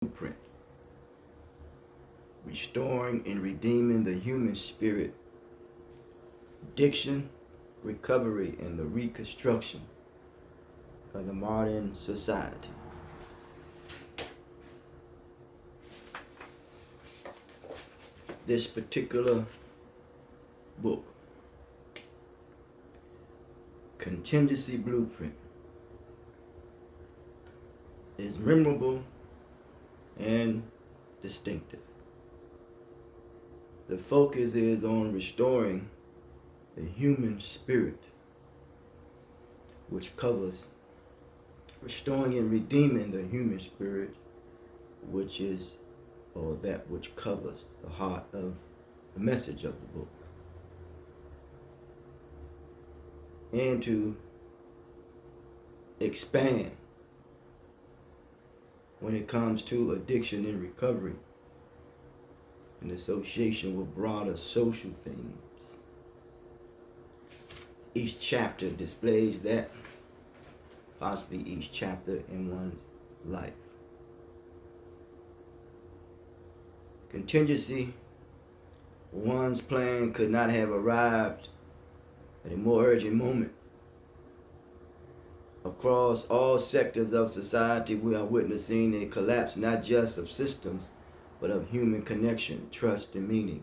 blueprint, restoring and redeeming the human spirit, addiction, recovery, and the reconstruction of the modern society. This particular book, Contingency Blueprint, is memorable and distinctive. The focus is on restoring the human spirit, which covers restoring and redeeming the human spirit, which is, or that which covers the heart of the message of the book. And to expand when it comes to addiction and recovery in association with broader social themes. Each chapter displays that, possibly each chapter in one's life. Contingency, one's plan could not have arrived at a more urgent moment. Across all sectors of society, we are witnessing a collapse not just of systems, but of human connection, trust, and meaning.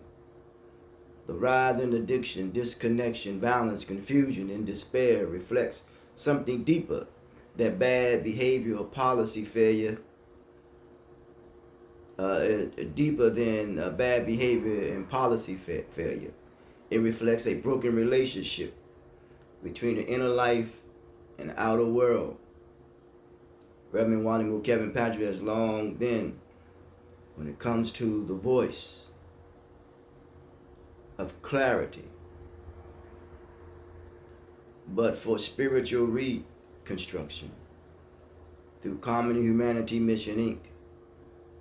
The rise in addiction, disconnection, violence, confusion, and despair reflects something deeper than bad behavior or policy failure, deeper than bad behavior and policy failure. It reflects a broken relationship between the inner life and the outer world. Reverend Wanimu Kevin Patrick has long been, when it comes to the voice of clarity, but for spiritual reconstruction. Through Common Humanity Mission Inc.,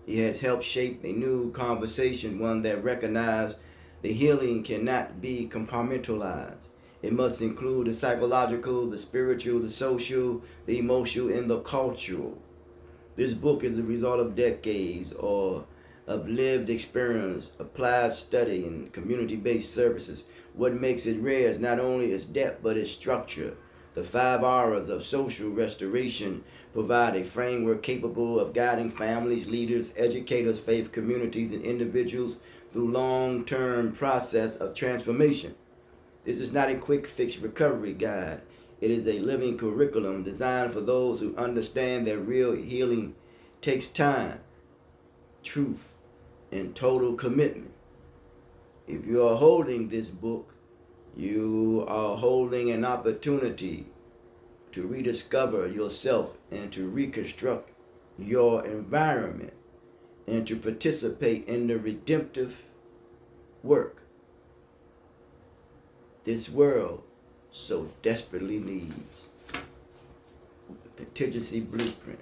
he has helped shape a new conversation, one that recognizes the healing cannot be compartmentalized. It must include the psychological, the spiritual, the social, the emotional, and the cultural. This book is a result of decades of lived experience, applied study, and community-based services. What makes it rare is not only its depth, but its structure. The 5 hours of social restoration provide a framework capable of guiding families, leaders, educators, faith communities, and individuals through long-term process of transformation. This is not a quick fix recovery guide. It is a living curriculum designed for those who understand that real healing takes time, truth, and total commitment. If you are holding this book, you are holding an opportunity to rediscover yourself and to reconstruct your environment and to participate in the redemptive work this world so desperately needs. The Contingency Blueprint.